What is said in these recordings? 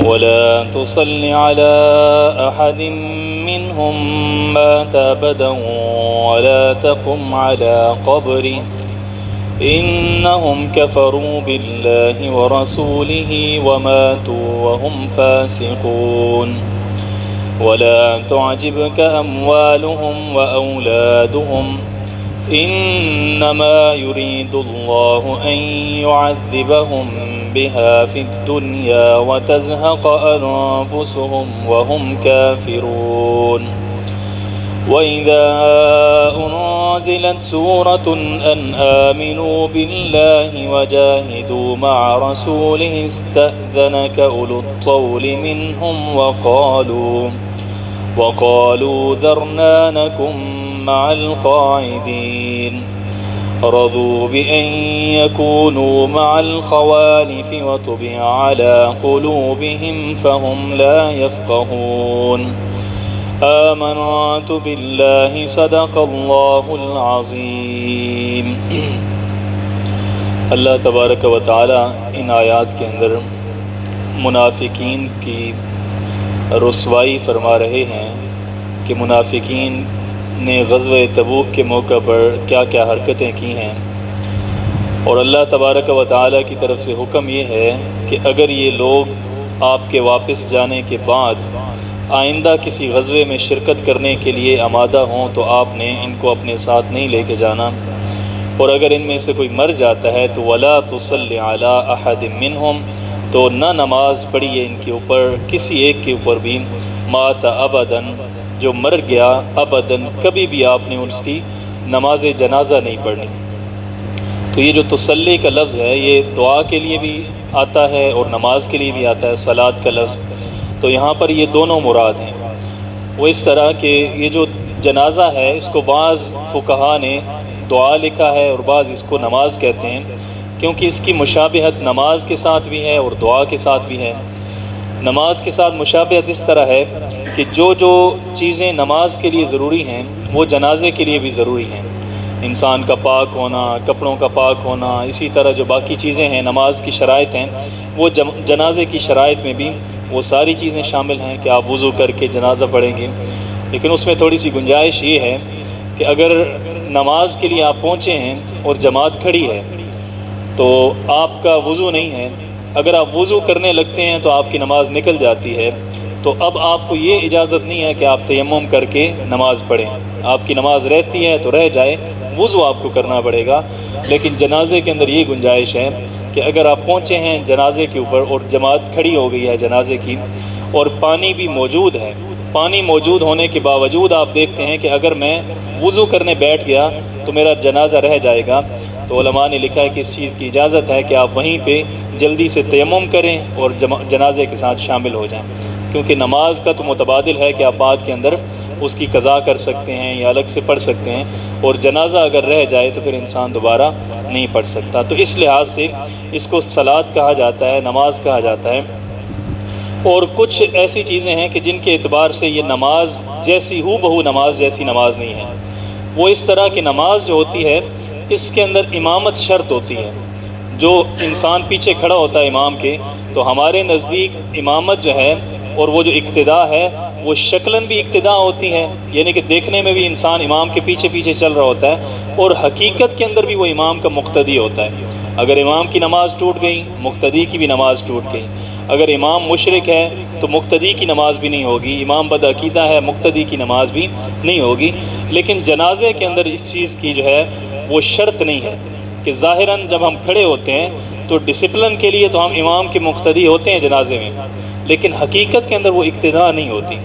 ولا تصل على أحد منهم مات أبدا ولا تقم على قبره إنهم كفروا بالله ورسوله وماتوا وهم فاسقون ولا تعجبك أموالهم وأولادهم إنما يريد الله أن يعذبهم بها في الدنيا وتزهق أنفسهم وهم كافرون وإذا أنزلت سورة أن آمنوا بالله وجاهدوا مع رسوله استأذنك أولو الطول منهم وقالوا ذرنا نكن مع القاعدين رضوا بأن يكونوا مع الخوالف وطبع على قلوبهم فهم لا يفقهون آمنت بالله صدق اللہ العظیم۔ اللہ تبارک و تعالی ان آیات کے اندر منافقین کی رسوائی فرما رہے ہیں کہ منافقین نے غزوہ تبوک کے موقع پر کیا کیا حرکتیں کی ہیں، اور اللہ تبارک و تعالی کی طرف سے حکم یہ ہے کہ اگر یہ لوگ آپ کے واپس جانے کے بعد آئندہ کسی غزوے میں شرکت کرنے کے لیے آمادہ ہوں تو آپ نے ان کو اپنے ساتھ نہیں لے کے جانا، اور اگر ان میں سے کوئی مر جاتا ہے تو ولا تصلی علی احد منہم، تو نہ نماز پڑھیے ان کے اوپر کسی ایک کے اوپر بھی، مات ابداً، جو مر گیا، ابداً کبھی بھی آپ نے اس کی نماز جنازہ نہیں پڑھنی۔ تو یہ جو تسلی کا لفظ ہے یہ دعا کے لیے بھی آتا ہے اور نماز کے لیے بھی آتا ہے، صلاۃ کا لفظ، تو یہاں پر یہ دونوں مراد ہیں۔ وہ اس طرح کہ یہ جو جنازہ ہے اس کو بعض فقہا نے دعا لکھا ہے اور بعض اس کو نماز کہتے ہیں، کیونکہ اس کی مشابہت نماز کے ساتھ بھی ہے اور دعا کے ساتھ بھی ہے۔ نماز کے ساتھ مشابہت اس طرح ہے کہ جو چیزیں نماز کے لیے ضروری ہیں وہ جنازے کے لیے بھی ضروری ہیں، انسان کا پاک ہونا، کپڑوں کا پاک ہونا، اسی طرح جو باقی چیزیں ہیں نماز کی شرائط ہیں وہ جنازے کی شرائط میں بھی وہ ساری چیزیں شامل ہیں کہ آپ وضو کر کے جنازہ پڑھیں گے۔ لیکن اس میں تھوڑی سی گنجائش یہ ہے کہ اگر نماز کے لیے آپ پہنچے ہیں اور جماعت کھڑی ہے تو آپ کا وضو نہیں ہے، اگر آپ وضو کرنے لگتے ہیں تو آپ کی نماز نکل جاتی ہے، تو اب آپ کو یہ اجازت نہیں ہے کہ آپ تیمم کر کے نماز پڑھیں، آپ کی نماز رہتی ہے تو رہ جائے، وضو آپ کو کرنا پڑے گا۔ لیکن جنازے کے اندر یہ گنجائش ہے کہ اگر آپ پہنچے ہیں جنازے کے اوپر اور جماعت کھڑی ہو گئی ہے جنازے کی اور پانی بھی موجود ہے، پانی موجود ہونے کے باوجود آپ دیکھتے ہیں کہ اگر میں وضو کرنے بیٹھ گیا تو میرا جنازہ رہ جائے گا، تو علماء نے لکھا ہے کہ اس چیز کی اجازت ہے کہ آپ وہیں پہ جلدی سے تیمم کریں اور جنازے کے ساتھ شامل ہو جائیں، کیونکہ نماز کا تو متبادل ہے کہ آپ بعد کے اندر اس کی قضا کر سکتے ہیں یا الگ سے پڑھ سکتے ہیں، اور جنازہ اگر رہ جائے تو پھر انسان دوبارہ نہیں پڑھ سکتا۔ تو اس لحاظ سے اس کو صلاۃ کہا جاتا ہے، نماز کہا جاتا ہے۔ اور کچھ ایسی چیزیں ہیں کہ جن کے اعتبار سے یہ نماز جیسی ہو بہو نماز جیسی نماز نہیں ہے۔ وہ اس طرح کی نماز جو ہوتی ہے اس کے اندر امامت شرط ہوتی ہے، جو انسان پیچھے کھڑا ہوتا ہے امام کے، تو ہمارے نزدیک امامت جو ہے اور وہ جو اقتداء ہے وہ شکلاً بھی اقتداء ہوتی ہے، یعنی کہ دیکھنے میں بھی انسان امام کے پیچھے پیچھے چل رہا ہوتا ہے، اور حقیقت کے اندر بھی وہ امام کا مقتدی ہوتا ہے۔ اگر امام کی نماز ٹوٹ گئی مقتدی کی بھی نماز ٹوٹ گئی، اگر امام مشرک ہے تو مقتدی کی نماز بھی نہیں ہوگی، امام بدعقیدہ ہے مقتدی کی نماز بھی نہیں ہوگی۔ لیکن جنازے کے اندر اس چیز کی جو ہے وہ شرط نہیں ہے کہ ظاہراً جب ہم کھڑے ہوتے ہیں تو ڈسپلن کے لیے تو ہم امام کے مقتدی ہوتے ہیں جنازے میں، لیکن حقیقت کے اندر وہ اقتداء نہیں ہوتی۔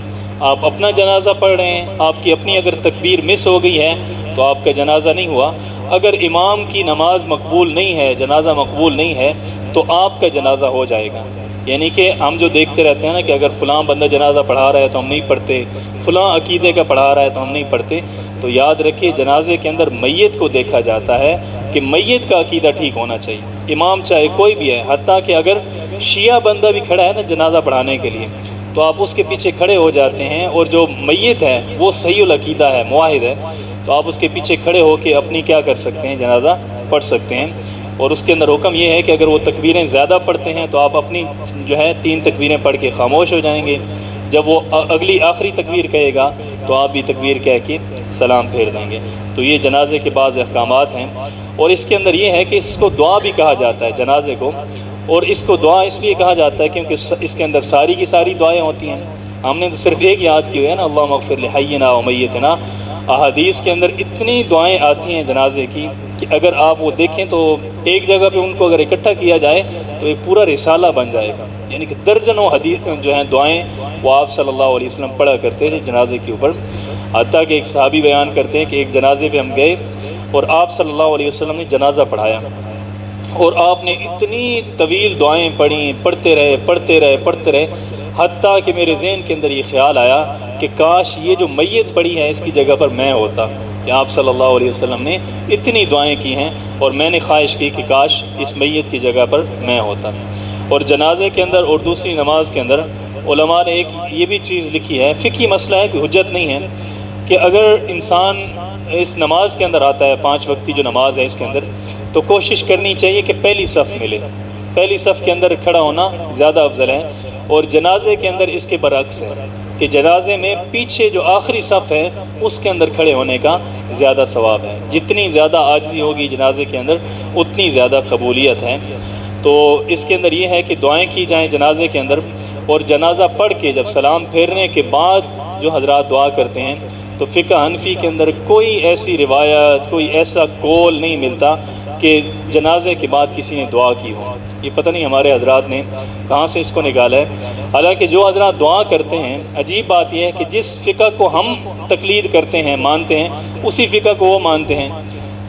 آپ اپنا جنازہ پڑھ رہے ہیں، آپ کی اپنی اگر تکبیر مس ہو گئی ہے تو آپ کا جنازہ نہیں ہوا۔ اگر امام کی نماز مقبول نہیں ہے، جنازہ مقبول نہیں ہے، تو آپ کا جنازہ ہو جائے گا۔ یعنی کہ ہم جو دیکھتے رہتے ہیں نا کہ اگر فلاں بندہ جنازہ پڑھا رہا ہے تو ہم نہیں پڑھتے، فلاں عقیدے کا پڑھا رہا ہے تو ہم نہیں پڑھتے، تو یاد رکھیے جنازے کے اندر میت کو دیکھا جاتا ہے کہ میت کا عقیدہ ٹھیک ہونا چاہیے، امام چاہے کوئی بھی ہے، حتیٰ کہ اگر شیعہ بندہ بھی کھڑا ہے نا جنازہ پڑھانے کے لیے تو آپ اس کے پیچھے کھڑے ہو جاتے ہیں، اور جو میت ہے وہ صحیح العقیدہ ہے، موحد ہے، تو آپ اس کے پیچھے کھڑے ہو کے اپنی کیا کر سکتے ہیں، جنازہ پڑھ سکتے ہیں۔ اور اس کے اندر حکم یہ ہے کہ اگر وہ تکبیریں زیادہ پڑھتے ہیں تو آپ اپنی جو ہے 3 تکبیریں پڑھ کے خاموش ہو جائیں گے، جب وہ اگلی آخری تکبیر کہے گا تو آپ بھی تکبیر کہہ کے سلام پھیر دیں گے۔ تو یہ جنازے کے بعض احکامات ہیں، اور اس کے اندر یہ ہے کہ اس کو دعا بھی کہا جاتا ہے جنازے کو، اور اس کو دعا اس لیے کہا جاتا ہے کیونکہ اس کے اندر ساری کی ساری دعائیں ہوتی ہیں۔ ہم نے تو صرف ایک یاد کی ہوئی ہے نا، اللہم اغفر لحینا و میتنا۔ احادیث کے اندر اتنی دعائیں آتی ہیں جنازے کی کہ اگر آپ وہ دیکھیں تو ایک جگہ پہ ان کو اگر اکٹھا کیا جائے تو ایک پورا رسالہ بن جائے گا، یعنی کہ درجنوں حدیث جو ہیں دعائیں وہ آپ صلی اللہ علیہ وسلم پڑھا کرتے تھے جنازے کے اوپر۔ حتیٰ کہ ایک صحابی بیان کرتے ہیں کہ ایک جنازے پہ ہم گئے اور آپ صلی اللہ علیہ وسلم نے جنازہ پڑھایا، اور آپ نے اتنی طویل دعائیں پڑھیں، پڑھتے رہے، حتیٰ کہ میرے ذہن کے اندر یہ خیال آیا کہ کاش یہ جو میت پڑی ہے اس کی جگہ پر میں ہوتا، کہ آپ صلی اللہ علیہ وسلم نے اتنی دعائیں کی ہیں اور میں نے خواہش کی کہ کاش اس میت کی جگہ پر میں ہوتا۔ اور جنازے کے اندر اور دوسری نماز کے اندر علماء نے ایک یہ بھی چیز لکھی ہے، فقہی مسئلہ ہے، کوئی حجت نہیں ہے، کہ اگر انسان اس نماز کے اندر آتا ہے 5 وقتی جو نماز ہے اس کے اندر، تو کوشش کرنی چاہیے کہ پہلی صف ملے، پہلی صف کے اندر کھڑا ہونا زیادہ افضل ہے۔ اور جنازے کے اندر اس کے برعکس ہے کہ جنازے میں پیچھے جو آخری صف ہے اس کے اندر کھڑے ہونے کا زیادہ ثواب ہے، جتنی زیادہ عاجزی ہوگی جنازے کے اندر اتنی زیادہ قبولیت ہے۔ تو اس کے اندر یہ ہے کہ دعائیں کی جائیں جنازے کے اندر، اور جنازہ پڑھ کے جب سلام پھیرنے کے بعد جو حضرات دعا کرتے ہیں تو فقہ حنفی کے اندر کوئی ایسی روایت، کوئی ایسا قول نہیں ملتا کہ جنازے کے بعد کسی نے دعا کی ہو۔ یہ پتہ نہیں ہمارے حضرات نے کہاں سے اس کو نکالا ہے۔ حالانکہ جو حضرات دعا کرتے ہیں، عجیب بات یہ ہے کہ جس فقہ کو ہم تقلید کرتے ہیں، مانتے ہیں، اسی فقہ کو وہ مانتے ہیں۔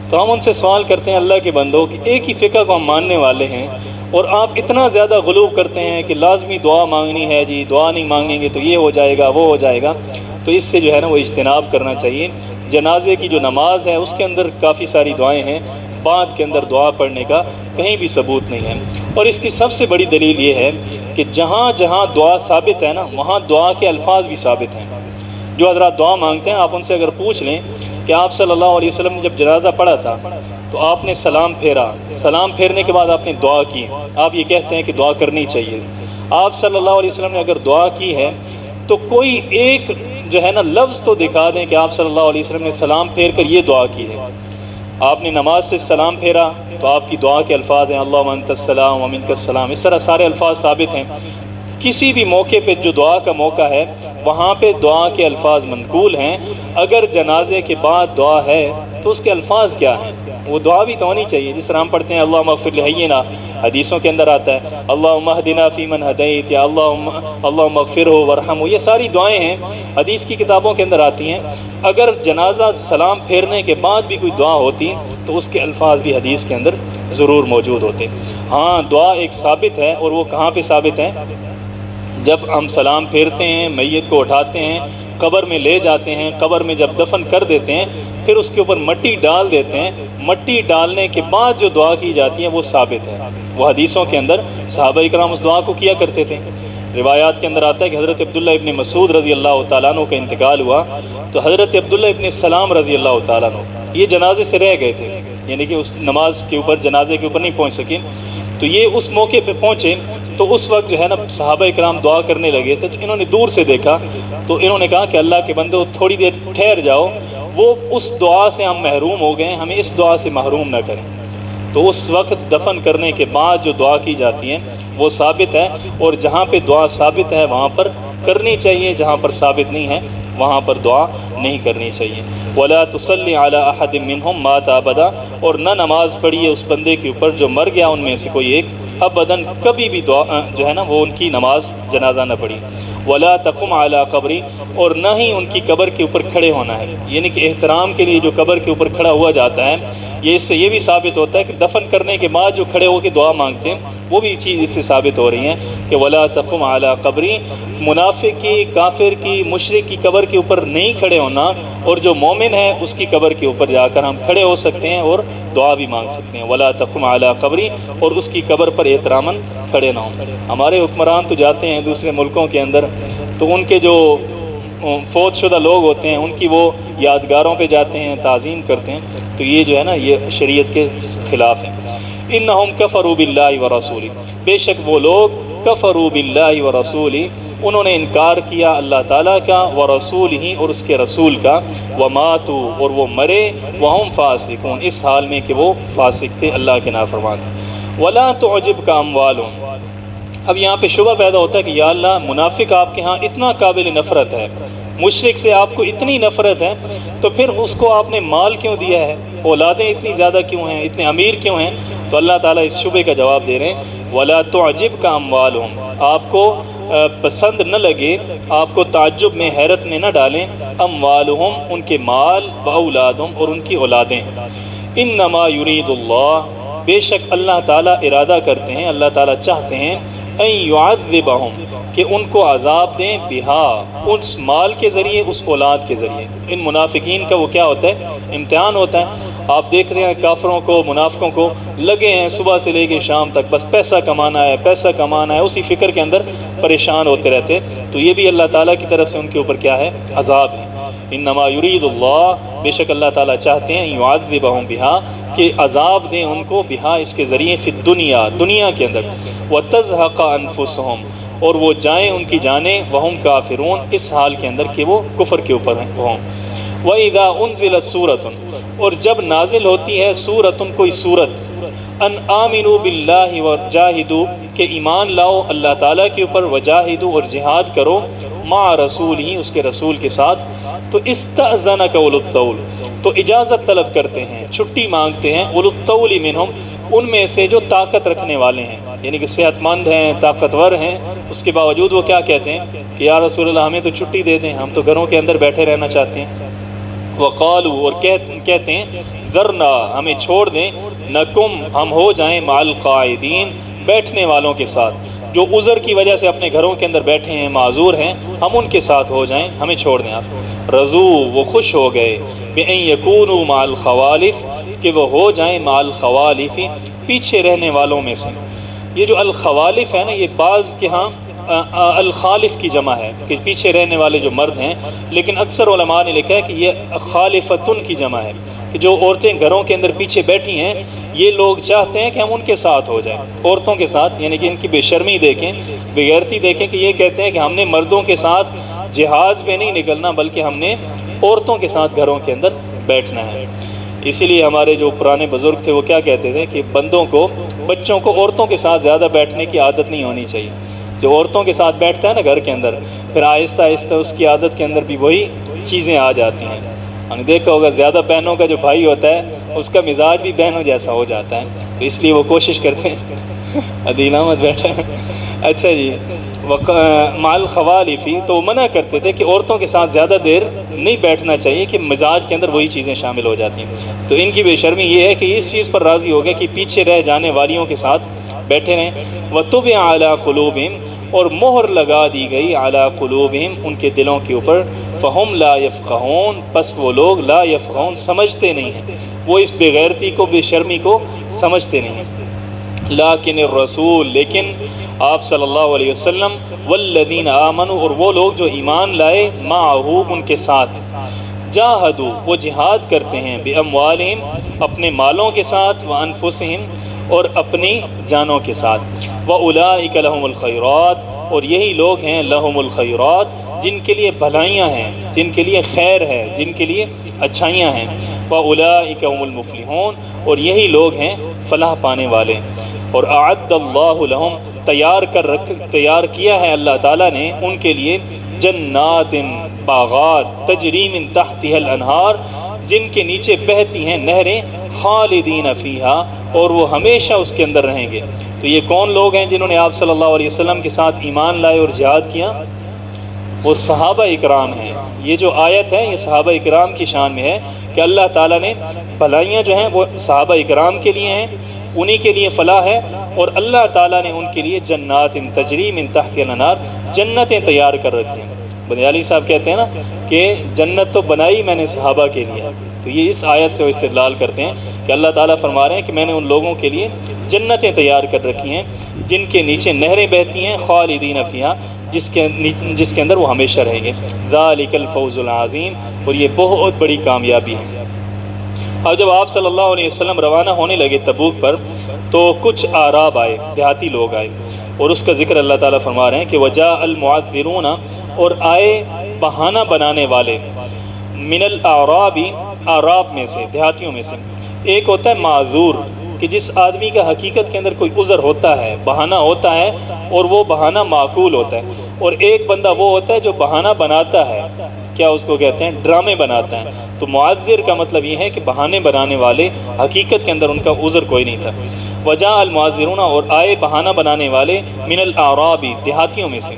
تو ہم ان سے سوال کرتے ہیں اللہ کے بندوں کہ ایک ہی فقہ کو ہم ماننے والے ہیں اور آپ اتنا زیادہ غلو کرتے ہیں کہ لازمی دعا مانگنی ہے، جی دعا نہیں مانگیں گے تو یہ ہو جائے گا، وہ ہو جائے گا۔ تو اس سے جو ہے نا وہ اجتناب کرنا چاہیے۔ جنازے کی جو نماز ہے اس کے اندر کافی ساری دعائیں ہیں، بعد کے اندر دعا پڑھنے کا کہیں بھی ثبوت نہیں ہے۔ اور اس کی سب سے بڑی دلیل یہ ہے کہ جہاں جہاں دعا ثابت ہے نا وہاں دعا کے الفاظ بھی ثابت ہیں۔ جو حضرات دعا مانگتے ہیں آپ ان سے اگر پوچھ لیں کہ آپ صلی اللہ علیہ وسلم نے جب جنازہ پڑھا تھا تو آپ نے سلام پھیرا، سلام پھیرنے کے بعد آپ نے دعا کی، آپ یہ کہتے ہیں کہ دعا کرنی چاہیے۔ آپ صلی اللہ علیہ وسلم نے اگر دعا کی ہے تو کوئی ایک جو ہے نا لفظ تو دکھا دیں کہ آپ صلی اللہ علیہ وسلم نے سلام پھیر کر یہ دعا کی ہے۔ آپ نے نماز سے سلام پھیرا تو آپ کی دعا کے الفاظ ہیں اللہم انت السلام و منک السلام، اس طرح سارے الفاظ ثابت ہیں۔ کسی بھی موقع پہ جو دعا کا موقع ہے وہاں پہ دعا کے الفاظ منقول ہیں۔ اگر جنازے کے بعد دعا ہے تو اس کے الفاظ کیا ہیں؟ وہ دعا بھی تو ہونی چاہیے، جس طرح ہم پڑھتے ہیں اللہم اغفر لحینا، حدیثوں کے اندر آتا ہے اللہم اہدنا فیمن ہدیت یا اللہم اغفرہ ورحمہ، یہ ساری دعائیں ہیں حدیث کی کتابوں کے اندر آتی ہیں۔ اگر جنازہ سلام پھیرنے کے بعد بھی کوئی دعا ہوتی تو اس کے الفاظ بھی حدیث کے اندر ضرور موجود ہوتے۔ ہاں دعا ایک ثابت ہے، اور وہ کہاں پہ ثابت ہے؟ جب ہم سلام پھیرتے ہیں، میت کو اٹھاتے ہیں، قبر میں لے جاتے ہیں، قبر میں جب دفن کر دیتے ہیں پھر اس کے اوپر مٹی ڈال دیتے ہیں، مٹی ڈالنے کے بعد جو دعا کی جاتی ہے وہ ثابت ہے۔ وہ حدیثوں کے اندر صحابہ کرام اس دعا کو کیا کرتے تھے۔ روایات کے اندر آتا ہے کہ حضرت عبداللہ ابن مسعود رضی اللہ تعالیٰ عنہ کا انتقال ہوا تو حضرت عبداللہ ابن سلام رضی اللہ تعالیٰ عنہ یہ جنازے سے رہ گئے تھے، یعنی کہ اس نماز کے اوپر جنازے کے اوپر نہیں پہنچ سکے، تو یہ اس موقع پہ پہنچے تو اس وقت جو ہے نا صحابہ کرام دعا کرنے لگے تھے، تو انہوں نے دور سے دیکھا تو انہوں نے کہا کہ اللہ کے بندو تھوڑی دیر ٹھہر جاؤ، وہ اس دعا سے ہم محروم ہو گئے، ہمیں اس دعا سے محروم نہ کریں۔ تو اس وقت دفن کرنے کے بعد جو دعا کی جاتی ہیں وہ ثابت ہے، اور جہاں پہ دعا ثابت ہے وہاں پر کرنی چاہیے، جہاں پر ثابت نہیں ہے وہاں پر دعا نہیں کرنی چاہیے۔ وَلَا تُصَلِّ عَلَىٰ أَحَدٍ مِّنْهُمْ مَاتَ أَبَدًا، اور نہ نماز پڑھیے اس بندے کے اوپر جو مر گیا ان میں سے کوئی ایک، ابداً کبھی بھی دعا جو ہے نا وہ ان کی نماز جنازہ نہ پڑھی۔ وَلَا تَقُمْ عَلَىٰ قَبْرِي، اور نہ ہی ان کی قبر کے اوپر کھڑے ہونا ہے، یعنی کہ احترام کے لیے جو قبر کے اوپر کھڑا ہوا جاتا ہے، یہ اس سے یہ بھی ثابت ہوتا ہے کہ دفن کرنے کے بعد جو کھڑے ہو کے دعا مانگتے ہیں وہ بھی چیز اس سے ثابت ہو رہی ہیں کہ وَلَا تَقُمْ عَلَىٰ قَبْرِي، منافق کی، کافر کی، مشرک کی قبر کے اوپر نہیں کھڑے ہونا، اور جو مومن ہے اس کی قبر کے اوپر جا کر ہم کھڑے ہو سکتے ہیں اور دعا بھی مانگ سکتے ہیں۔ وَلَا تَقُمْ عَلَىٰ قَبْرِي، اور اس کی قبر پر احتراماً کھڑے نہ ہوں۔ ہمارے حکمران تو جاتے ہیں دوسرے ملکوں کے اندر تو ان کے جو فوت شدہ لوگ ہوتے ہیں ان کی وہ یادگاروں پہ جاتے ہیں، تعظیم کرتے ہیں، تو یہ جو ہے نا یہ شریعت کے خلاف ہے۔ انہم کفروا باللہ ورسولہ، بے شک وہ لوگ کفروا باللہ ورسولہ، انہوں نے انکار کیا اللہ تعالیٰ کا، ورسولہ اور اس کے رسول کا، وماتوا اور وہ مرے، وہم فاسقون اس حال میں کہ وہ فاسق تھے، اللہ کے نافرمان تھے۔ ولا تعجبک اموالہم، اب یہاں پہ شبہ پیدا ہوتا ہے کہ یا اللہ منافق آپ کے ہاں اتنا قابل نفرت ہے، مشرک سے آپ کو اتنی نفرت ہے، تو پھر اس کو آپ نے مال کیوں دیا ہے، اولادیں اتنی زیادہ کیوں ہیں، اتنے امیر کیوں ہیں؟ تو اللہ تعالیٰ اس شبے کا جواب دے رہے ہیں، ولا تعجبک اموالہم، آپ کو پسند نہ لگے، آپ کو تعجب میں حیرت میں نہ ڈالیں، اموالہم ان کے مال، و اولادہم اور ان کی اولادیں، انما یرید اللہ، بے شک اللہ تعالیٰ ارادہ کرتے ہیں، اللہ تعالیٰ چاہتے ہیں، ان یعذبہم کہ ان کو عذاب دیں، بہا اس مال کے ذریعے، اس اولاد کے ذریعے۔ ان منافقین کا وہ کیا ہوتا ہے؟ امتحان ہوتا ہے۔ آپ دیکھ رہے ہیں کافروں کو، منافقوں کو لگے ہیں صبح سے لے کے شام تک، بس پیسہ کمانا ہے، پیسہ کمانا ہے، اسی فکر کے اندر پریشان ہوتے رہتے، تو یہ بھی اللہ تعالیٰ کی طرف سے ان کے اوپر کیا ہے؟ عذاب ہے۔ انما یرید اللہ، بے شک اللہ تعالیٰ چاہتے ہیں، یعذبہم بہا کہ عذاب دیں ان کو، بہا اس کے ذریعے، فی الدنیا دنیا کے اندر، وتزہق انفسہم اور وہ جائیں ان کی جانیں، وہم کافرون اس حال کے اندر کہ وہ کفر کے اوپر ہوں۔ وَإِذَا أُنزِلَتْ سُورَةٌ اور جب نازل ہوتی ہے سورتن کوئی سورت، ان آمنوا باللہ وجاہدوا کہ ایمان لاؤ اللہ تعالیٰ کے اوپر، وجاہدوا اور جہاد کرو، مع رسول ہی اس کے رسول کے ساتھ، تو استأذنک اولو الطول تو اجازت طلب کرتے ہیں، چھٹی مانگتے ہیں، اولو الطول منہم ان میں سے جو طاقت رکھنے والے ہیں، یعنی کہ صحت مند ہیں، طاقتور ہیں، اس کے باوجود وہ کیا کہتے ہیں کہ یا رسول اللہ ہمیں تو چھٹی دے دیں، ہم تو گھروں کے اندر بیٹھے رہنا چاہتے ہیں۔ وقالوا اور کہتے ہیں ذرنا ہمیں چھوڑ دیں، نکم ہم ہو جائیں مع القاعدین بیٹھنے والوں کے ساتھ، جو عذر کی وجہ سے اپنے گھروں کے اندر بیٹھے ہیں، معذور ہیں، ہم ان کے ساتھ ہو جائیں، ہمیں چھوڑ دیں آپ۔ رضو وہ خوش ہو گئے، بِأَن يَكُونُوا مع الخوالف کہ وہ ہو جائیں مع الخوالف پیچھے رہنے والوں میں سے۔ یہ جو الخوالف ہے نا، یہ بعض کے ہاں الخالف کی جمع ہے کہ پیچھے رہنے والے جو مرد ہیں، لیکن اکثر علماء نے لکھا ہے کہ یہ خالفتن کی جمع ہے کہ جو عورتیں گھروں کے اندر پیچھے بیٹھی ہیں، یہ لوگ چاہتے ہیں کہ ہم ان کے ساتھ ہو جائیں، عورتوں کے ساتھ، یعنی کہ ان کی بے شرمی دیکھیں، بے غیرتی دیکھیں کہ یہ کہتے ہیں کہ ہم نے مردوں کے ساتھ جہاد پہ نہیں نکلنا، بلکہ ہم نے عورتوں کے ساتھ گھروں کے اندر بیٹھنا ہے۔ اسی لیے ہمارے جو پرانے بزرگ تھے وہ کیا کہتے تھے کہ بچوں کو عورتوں کے ساتھ زیادہ بیٹھنے کی عادت نہیں ہونی چاہیے۔ جو عورتوں کے ساتھ بیٹھتا ہے نا گھر کے اندر، پھر آہستہ آہستہ اس کی عادت کے اندر بھی وہی چیزیں آ جاتی ہیں۔ ہم نے دیکھا ہوگا زیادہ بہنوں کا جو بھائی ہوتا ہے اس کا مزاج بھی بہنوں جیسا ہو جاتا ہے، تو اس لیے وہ کوشش کرتے ہیں عدیل احمد بیٹھا ہے، اچھا جی، مع الخوالفی تو منع کرتے تھے کہ عورتوں کے ساتھ زیادہ دیر نہیں بیٹھنا چاہیے کہ مزاج کے اندر وہی چیزیں شامل ہو جاتی ہیں۔ تو ان کی بے شرمی یہ ہے کہ اس چیز پر راضی ہو گئے کہ پیچھے رہ جانے والیوں کے ساتھ بیٹھے رہیں۔ وَطُبِعَ عَلَىٰ قُلُوبِهِمْ اور مہر لگا دی گئی عَلَىٰ قُلُوبِهِمْ ان کے دلوں کے اوپر، فَهُمْ لَا يَفْقَهُونَ پس وہ لوگ لا يفقهون سمجھتے نہیں ہیں، وہ اس بے غیرتی کو، بے شرمی کو سمجھتے نہیں ہیں۔ لیکن الرسول لیکن آپ صلی اللہ علیہ وسلم، والذین آمنوا اور وہ لوگ جو ایمان لائے، معہ ان کے ساتھ، جاہدوا وہ جہاد کرتے ہیں، باموالہم اپنے مالوں کے ساتھ، وانفسہم اور اپنی جانوں کے ساتھ، واولئک لہم الخیرات اور یہی لوگ ہیں لہم الخیرات جن کے لیے بھلائیاں ہیں، جن کے لیے خیر ہے، جن کے لیے اچھائیاں ہیں، واولئک هم المفلحون اور یہی لوگ ہیں فلاح پانے والے۔ اور اعد اللہ لہم تیار کیا ہے اللہ تعالیٰ نے ان کے لیے، جنات باغات، تجری من تحتها الانہار جن کے نیچے بہتی ہیں نہریں، خالدین فیہا اور وہ ہمیشہ اس کے اندر رہیں گے۔ تو یہ کون لوگ ہیں جنہوں نے آپ صلی اللہ علیہ وسلم کے ساتھ ایمان لائے اور جہاد کیا؟ وہ صحابہ اکرام ہیں۔ یہ جو آیت ہے یہ صحابہ اکرام کی شان میں ہے کہ اللہ تعالیٰ نے بھلائیاں جو ہیں وہ صحابہ اکرام کے لیے ہیں، انہی کے لیے فلاح ہے، اور اللہ تعالیٰ نے ان کے لیے جنات تجری من تحت الانہار جنتیں تیار کر رکھی ہیں۔ بنیالی صاحب کہتے ہیں نا کہ جنت تو بنائی میں نے صحابہ کے لیے، تو یہ اس آیت سے وہ استدلال کرتے ہیں کہ اللہ تعالیٰ فرما رہے ہیں کہ میں نے ان لوگوں کے لیے جنتیں تیار کر رکھی ہیں جن کے نیچے نہریں بہتی ہیں، خالدین فیہا جس کے اندر وہ ہمیشہ رہیں گے۔ ذالک الفوز العظیم اور یہ بہت بڑی کامیابی ہے۔ اب جب آپ صلی اللہ علیہ وسلم روانہ ہونے لگے تبوک پر تو کچھ اعراب آئے، دیہاتی لوگ آئے، اور اس کا ذکر اللہ تعالیٰ فرما رہے ہیں کہ وجاء المعذرون، اور آئے بہانہ بنانے والے، من الاعراب، اعراب میں سے، دیہاتیوں میں سے۔ ایک ہوتا ہے معذور، کہ جس آدمی کا حقیقت کے اندر کوئی عذر ہوتا ہے، بہانہ ہوتا ہے، اور وہ بہانہ معقول ہوتا ہے، اور ایک بندہ وہ ہوتا ہے جو بہانہ بناتا ہے، کیا اس کو کہتے ہیں، ڈرامے بناتا ہے۔ تو معذر کا مطلب یہ ہے کہ بہانے بنانے والے، حقیقت کے اندر ان کا عذر کوئی نہیں تھا۔ وجاء المعذرون، اور آئے بہانہ بنانے والے، من الاعراب، دیہاتیوں میں سے۔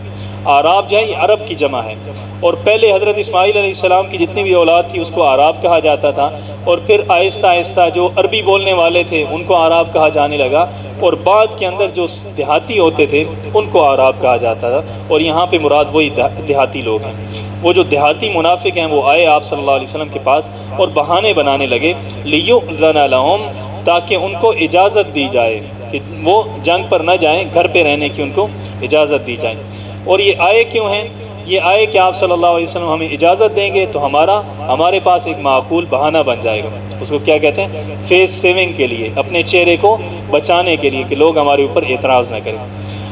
اعراب جو ہے یہ عرب کی جمع ہے، اور پہلے حضرت اسماعیل علیہ السلام کی جتنی بھی اولاد تھی اس کو اعراب کہا جاتا تھا، اور پھر آہستہ آہستہ جو عربی بولنے والے تھے ان کو اعراب کہا جانے لگا، اور بعد کے اندر جو دیہاتی ہوتے تھے ان کو اعراب کہا جاتا تھا، اور یہاں پہ مراد وہی دیہاتی لوگ ہیں۔ وہ جو دیہاتی منافق ہیں وہ آئے آپ صلی اللہ علیہ وسلم کے پاس اور بہانے بنانے لگے، لیؤذن لہم، تاکہ ان کو اجازت دی جائے کہ وہ جنگ پر نہ جائیں، گھر پہ رہنے کی ان کو اجازت دی جائے۔ اور یہ آئے کیوں ہیں؟ یہ آئے کہ آپ صلی اللہ علیہ وسلم ہمیں اجازت دیں گے تو ہمارے پاس ایک معقول بہانہ بن جائے گا۔ اس کو کیا کہتے ہیں؟ فیس سیونگ کے لیے، اپنے چہرے کو بچانے کے لیے کہ لوگ ہمارے اوپر اعتراض نہ کریں۔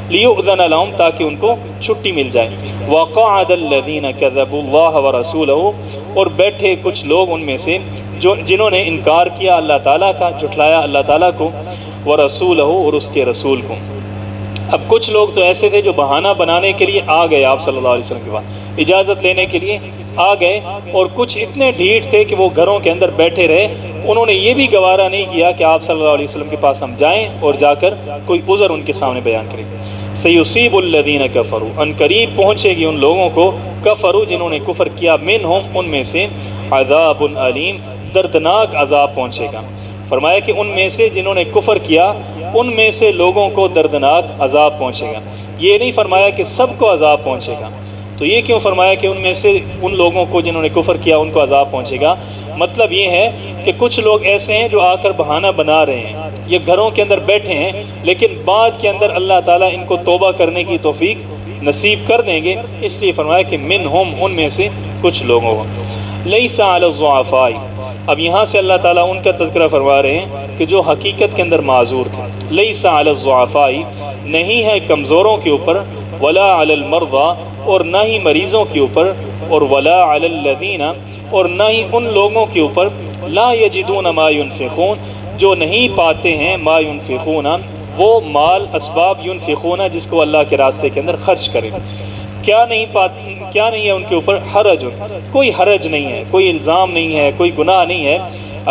لیؤذن لہم، تاکہ ان کو چھٹی مل جائے۔ وقعد الذین کذبوا اللہ ورسولہ، اور بیٹھے کچھ لوگ ان میں سے جنہوں نے انکار کیا اللہ تعالیٰ کا، جھٹلایا اللہ تعالیٰ کو، ورسولہ، اور اس کے رسول کو۔ اب کچھ لوگ تو ایسے تھے جو بہانہ بنانے کے لیے آ گئے آپ صلی اللہ علیہ وسلم کے پاس، اجازت لینے کے لیے آ گئے، اور کچھ اتنے ڈھیٹ تھے کہ وہ گھروں کے اندر بیٹھے رہے، انہوں نے یہ بھی گوارا نہیں کیا کہ آپ صلی اللہ علیہ وسلم کے پاس ہم جائیں اور جا کر کوئی عذر ان کے سامنے بیان کریں۔ سیصیب الذین کفروا، ان قریب پہنچے گی ان لوگوں کو، کفروا، جنہوں نے کفر کیا، منہم، ان میں سے، عذاب علیم، دردناک عذاب پہنچے گا۔ فرمایا کہ ان میں سے جنہوں نے کفر کیا، ان میں سے لوگوں کو دردناک عذاب پہنچے گا۔ یہ نہیں فرمایا کہ سب کو عذاب پہنچے گا۔ تو یہ کیوں فرمایا کہ ان میں سے ان لوگوں کو جنہوں نے کفر کیا ان کو عذاب پہنچے گا؟ مطلب یہ ہے کہ کچھ لوگ ایسے ہیں جو آ کر بہانہ بنا رہے ہیں، یہ گھروں کے اندر بیٹھے ہیں، لیکن بعد کے اندر اللہ تعالیٰ ان کو توبہ کرنے کی توفیق نصیب کر دیں گے، اس لیے فرمایا کہ منہم، ان میں سے کچھ لوگوں کو۔ لیس علی الضعفاء، اب یہاں سے اللہ تعالیٰ ان کا تذکرہ فرما رہے ہیں کہ جو حقیقت کے اندر معذور تھے۔ لیس علی الضعفاء، نہیں ہے کمزوروں کے اوپر، ولا علی المرضى، اور نہ ہی مریضوں کے اوپر، اور ولا علی الذین، اور نہ ہی ان لوگوں کے اوپر، لا یجدون ما ينفقون، جو نہیں پاتے ہیں ما ينفقون، وہ مال اسباب ينفقون جس کو اللہ کے راستے کے اندر خرچ کریں۔ کیا نہیں ہے ان کے اوپر؟ حرج، کوئی حرج نہیں ہے، کوئی الزام نہیں ہے، کوئی گناہ نہیں ہے۔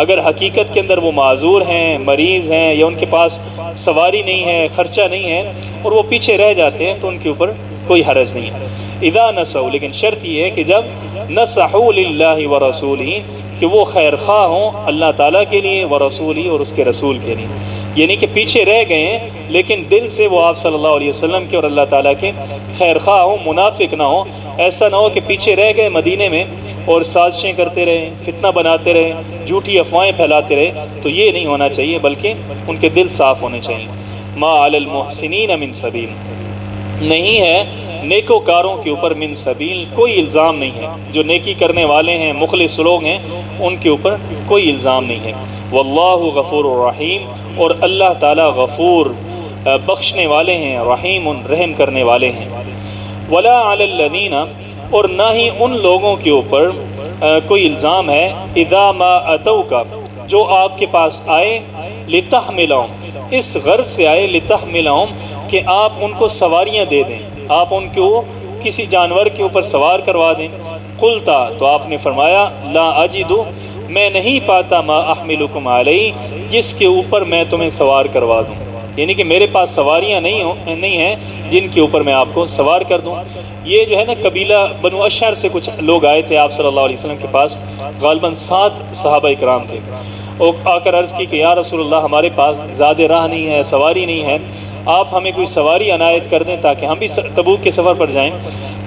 اگر حقیقت کے اندر وہ معذور ہیں، مریض ہیں، یا ان کے پاس سواری نہیں ہے، خرچہ نہیں ہے، اور وہ پیچھے رہ جاتے ہیں تو ان کے اوپر کوئی حرج نہیں ہے۔ اذا نصحوا، لیکن شرط یہ ہے کہ جب نصحوا للہ ورسولہ، کہ وہ خیر خواہ ہوں اللہ تعالیٰ کے لیے، ورسولہ، اور اس کے رسول کے لیے، یعنی کہ پیچھے رہ گئے ہیں لیکن دل سے وہ آپ صلی اللہ علیہ وسلم کے اور اللہ تعالیٰ کے خیر خواہ ہوں، منافق نہ ہوں۔ ایسا نہ ہو کہ پیچھے رہ گئے مدینے میں اور سازشیں کرتے رہے، فتنہ بناتے رہے، جھوٹی افواہیں پھیلاتے رہے، تو یہ نہیں ہونا چاہیے، بلکہ ان کے دل صاف ہونے چاہیے۔ ما علی المحسنین من سبیل، نہیں ہے نیکوکاروں کے اوپر من سبیل، کوئی الزام نہیں ہے، جو نیکی کرنے والے ہیں، مخلص لوگ ہیں، ان کے اوپر کوئی الزام نہیں ہے۔ واللہ غفور الرحیم، اور اللہ تعالیٰ غفور، بخشنے والے ہیں، رحیم، رحم کرنے والے ہیں۔ ولا علی الذین، اور نہ ہی ان لوگوں کے اوپر کوئی الزام ہے، اذا ما اتوک، جو آپ کے پاس آئے، لتحملہم، اس غرض سے آئے، لتحملہم، کہ آپ ان کو سواریاں دے دیں، آپ ان کو کسی جانور کے اوپر سوار کروا دیں۔ قلتا، تو آپ نے فرمایا، لا اجد، میں نہیں پاتا، ما احملکم علیہ، جس کے اوپر میں تمہیں سوار کروا دوں، یعنی کہ میرے پاس سواریاں نہیں ہیں جن کے اوپر میں آپ کو سوار کر دوں۔ یہ جو ہے نا قبیلہ بنو اشعر سے کچھ لوگ آئے تھے آپ صلی اللہ علیہ وسلم کے پاس، غالباً 7 صحابہ اکرام تھے، اور آ کر عرض کی کہ یا رسول اللہ، ہمارے پاس زیادہ راہ نہیں ہے، سواری نہیں ہے، آپ ہمیں کوئی سواری عنایت کر دیں تاکہ ہم بھی تبوک کے سفر پر جائیں۔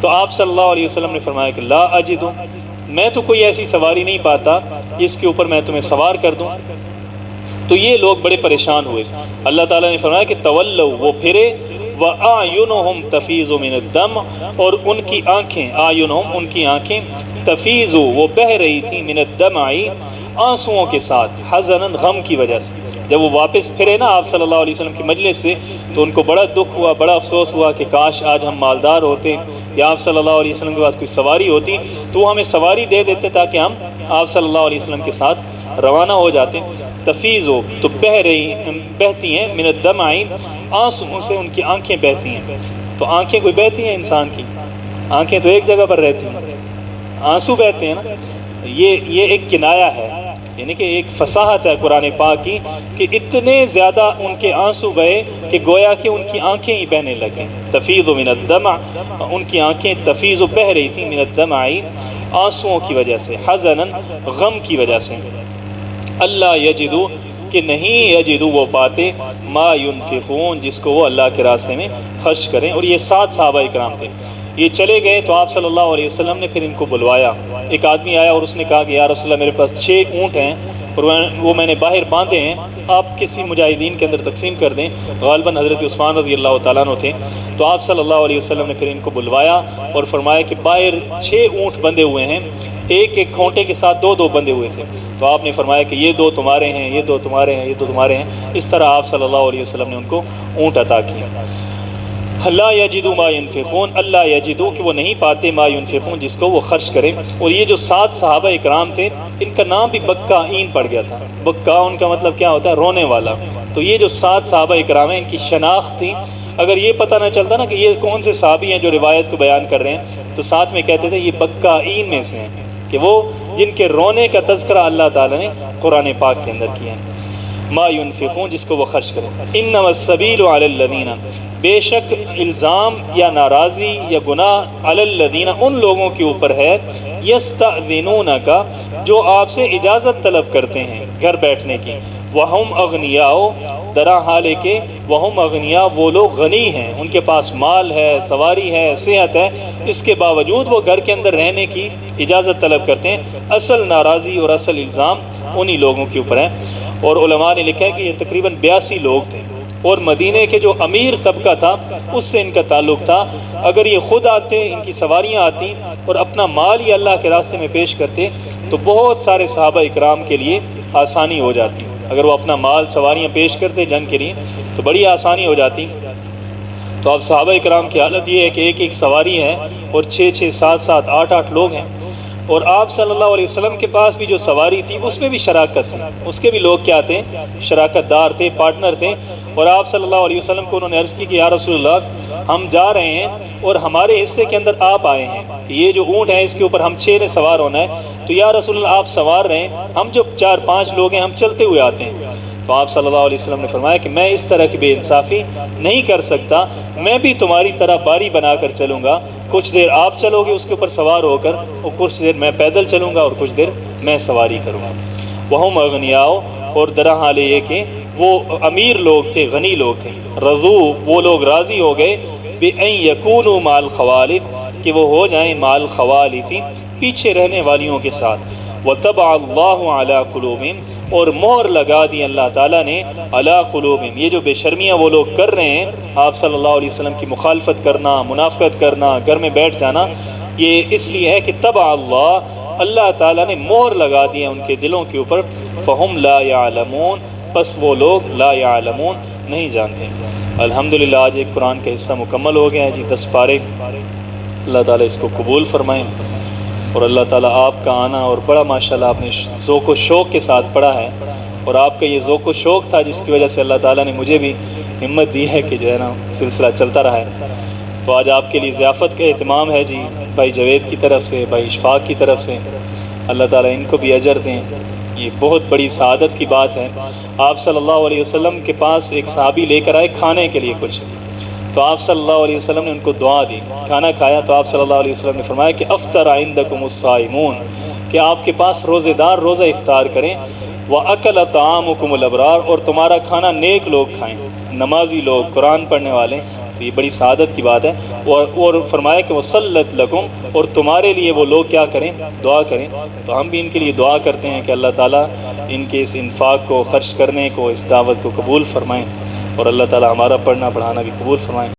تو آپ صلی اللہ علیہ وسلم نے فرمایا کہ لا اجد، میں تو کوئی ایسی سواری نہیں پاتا جس کے اوپر میں تمہیں سوار کر دوں۔ تو یہ لوگ بڑے پریشان ہوئے۔ اللہ تعالیٰ نے فرمایا کہ تولوا، وہ پھرے، وَأَعْيُنُهُمْ تَفِيضُ مِنَ الدَّمْعِ، اور ان کی آنکھیں، آیونہم، ان کی آنکھیں، تفیض، وہ بہہ رہی تھیں، من الدمع، آنسوؤں کے ساتھ، حزناً غم کی وجہ سے۔ جب وہ واپس پھرے نا آپ صلی اللہ علیہ وسلم کی مجلس سے تو ان کو بڑا دکھ ہوا، بڑا افسوس ہوا کہ کاش آج ہم مالدار ہوتے یا آپ صلی اللہ علیہ وسلم کے پاس کوئی سواری ہوتی تو وہ ہمیں سواری دے دیتے تاکہ ہم آپ صلی اللہ علیہ وسلم کے ساتھ روانہ ہو جاتے۔ تفیض ہو تو بہتی ہیں من الدمع، آنسوؤں سے ان کی آنکھیں بہتی ہیں۔ تو آنکھیں کوئی بہتی ہیں انسان کی؟ آنکھیں تو ایک جگہ پر رہتی ہیں، آنسو بہتے ہیں نا۔ یہ ایک کنایا ہے، یعنی کہ ایک فصاحت ہے قرآن پاک کی کہ اتنے زیادہ ان کے آنسو بہے کہ گویا کہ ان کی آنکھیں ہی بہنے لگیں۔ تفیض من الدمع، ان کی آنکھیں تفیض بہہ رہی تھیں من الدمع، آنسوؤں کی وجہ سے، حزناً غم کی وجہ سے۔ اللہ یجدو، کہ نہیں یجدو وہ پاتے، ما ينفقون، جس کو وہ اللہ کے راستے میں خرچ کریں۔ اور یہ 7 صحابہ اکرام تھے، یہ چلے گئے تو آپ صلی اللہ علیہ وسلم نے پھر ان کو بلوایا۔ ایک آدمی آیا اور اس نے کہا کہ یا رسول اللہ میرے پاس 6 اونٹ ہیں اور وہ میں نے باہر باندھے ہیں، آپ کسی مجاہدین کے اندر تقسیم کر دیں۔ غالباً حضرت عثمان رضی اللہ تعالیٰ عنہ تھے۔ تو آپ صلی اللہ علیہ وسلم نے پھر ان کو بلوایا اور فرمایا کہ باہر 6 اونٹ بندھے ہوئے ہیں، ایک ایک کھونٹے کے ساتھ 2 بندھے ہوئے تھے۔ تو آپ نے فرمایا کہ یہ 2 تمہارے ہیں، یہ 2 تمہارے ہیں، یہ 2 تمہارے ہیں۔ اس طرح آپ صلی اللہ علیہ وسلم نے ان کو اونٹ عطا کیا۔ لا یجدو ما ينفقون، اللہ یجدو کہ وہ نہیں پاتے، ما ينفقون جس کو وہ خرچ کریں۔ اور یہ جو 7 صحابہ اکرام تھے ان کا نام بھی بکائین پڑ گیا تھا۔ بکاؤن کا مطلب کیا ہوتا ہے؟ رونے والا۔ تو یہ جو 7 صحابہ اکرام ہیں ان کی شناخت تھی۔ اگر یہ پتہ نہ چلتا نا کہ یہ کون سے صحابی ہیں جو روایت کو بیان کر رہے ہیں تو ساتھ میں کہتے تھے یہ بکائین میں سے ہیں، کہ وہ جن کے رونے کا تذکرہ اللہ تعالیٰ نے قرآن پاک کے اندر کیا ہے۔ ما ينفقون جس کو وہ خرچ کریں۔ انما السبیل علی الذین، بے شک الزام یا ناراضی یا گناہ علی الذین ان لوگوں کے اوپر ہے، یستأذنونک جو آپ سے اجازت طلب کرتے ہیں گھر بیٹھنے کی، وہم اغنیاء درا حال کہ وہم اغنیاء وہ لوگ غنی ہیں، ان کے پاس مال ہے، سواری ہے، صحت ہے، اس کے باوجود وہ گھر کے اندر رہنے کی اجازت طلب کرتے ہیں۔ اصل ناراضی اور اصل الزام انہی لوگوں کے اوپر ہے۔ اور علماء نے لکھا ہے کہ یہ تقریباً 82 لوگ تھے اور مدینے کے جو امیر طبقہ تھا اس سے ان کا تعلق تھا۔ اگر یہ خود آتے، ان کی سواریاں آتی اور اپنا مال ہی اللہ کے راستے میں پیش کرتے تو بہت سارے صحابہ اکرام کے لیے آسانی ہو جاتی۔ اگر وہ اپنا مال سواریاں پیش کرتے جنگ کے لیے تو بڑی آسانی ہو جاتی۔ تو اب صحابہ اکرام کی حالت یہ ہے کہ ایک ایک سواری ہے اور 6 7 7 8 8 لوگ ہیں۔ اور آپ صلی اللہ علیہ وسلم کے پاس بھی جو سواری تھی اس میں بھی شراکت تھی، اس کے بھی لوگ کیا تھے؟ شراکت دار تھے، پارٹنر تھے۔ اور آپ صلی اللہ علیہ وسلم کو انہوں نے عرض کی کہ یا رسول اللہ ہم جا رہے ہیں اور ہمارے حصے کے اندر آپ آئے ہیں، یہ جو اونٹ ہے اس کے اوپر ہم 6 نے سوار ہونا ہے، تو یا رسول اللہ آپ سوار رہیں، ہم جو 4 5 لوگ ہیں ہم چلتے ہوئے آتے ہیں۔ تو آپ صلی اللہ علیہ وسلم نے فرمایا کہ میں اس طرح کی بے انصافی نہیں کر سکتا، میں بھی تمہاری طرح باری بنا کر چلوں گا، کچھ دیر آپ چلو گے اس کے اوپر سوار ہو کر اور کچھ دیر میں پیدل چلوں گا اور کچھ دیر میں سواری کروں گا۔ وہم اغنیاء، اور درا حال یہ کہ وہ امیر لوگ تھے، غنی لوگ تھے، رضو وہ لوگ راضی ہو گئے، بِأَن يَكُونُوا مَعَ الْخَوَالِفِ کہ وہ ہو جائیں مَعَ الْخَوَالِفِ پیچھے رہنے والیوں کے ساتھ، وَطَبَعَ اللَّهُ عَلَىٰ قُلُوبِهِمْ اور مہر لگا دی اللہ تعالیٰ نے عَلَىٰ قُلُوبِهِمْ یہ جو بے شرمیاں وہ لوگ کر رہے ہیں، آپ صلی اللہ علیہ وسلم کی مخالفت کرنا، منافقت کرنا، گھر میں بیٹھ جانا، یہ اس لیے ہے کہ طبع اللہ تعالیٰ نے مہر لگا دی ہے ان کے دلوں کے اوپر، فَهُمْ لَا يَعْلَمُونَ پس وہ لوگ لا يعلمون نہیں جانتے۔ الحمدللہ آج ایک قرآن کا حصہ مکمل ہو گیا ہے جی، 10 پارے۔ اللہ تعالیٰ اس کو قبول فرمائیں اور اللہ تعالیٰ آپ کا آنا، اور بڑا ماشاءاللہ آپ نے ذوق و شوق کے ساتھ پڑھا ہے، اور آپ کا یہ ذوق و شوق تھا جس کی وجہ سے اللہ تعالیٰ نے مجھے بھی ہمت دی ہے کہ جو ہے نا سلسلہ چلتا رہا ہے۔ تو آج آپ کے لیے ضیافت کا اہتمام ہے جی، بھائی جوید کی طرف سے، بھائی اشفاق کی طرف سے، اللہ تعالیٰ ان کو بھی اجر دیں، یہ بہت بڑی سعادت کی بات ہے۔ آپ صلی اللہ علیہ وسلم کے پاس ایک صحابی لے کر آئے کھانے کے لیے کچھ، تو آپ صلی اللہ علیہ وسلم نے ان کو دعا دی، کھانا کھایا تو آپ صلی اللہ علیہ وسلم نے فرمایا کہ افطر عندکم الصائمون کہ آپ کے پاس روزے دار روزہ افطار کریں، وَأَكَلَ طَعَامُكُمُ الْأَبْرَارُ اور تمہارا کھانا نیک لوگ کھائیں، نمازی لوگ، قرآن پڑھنے والے، تو یہ بڑی سعادت کی بات ہے۔ اور فرمایا کہ وَصَلَّتْ لَكُمْ اور تمہارے لیے وہ لوگ کیا کریں؟ دعا کریں۔ تو ہم بھی ان کے لیے دعا کرتے ہیں کہ اللہ تعالیٰ ان کے اس انفاق کو، خرچ کرنے کو، اس دعوت کو قبول فرمائیں، اور اللہ تعالیٰ ہمارا پڑھنا پڑھانا بھی قبول فرمائیں۔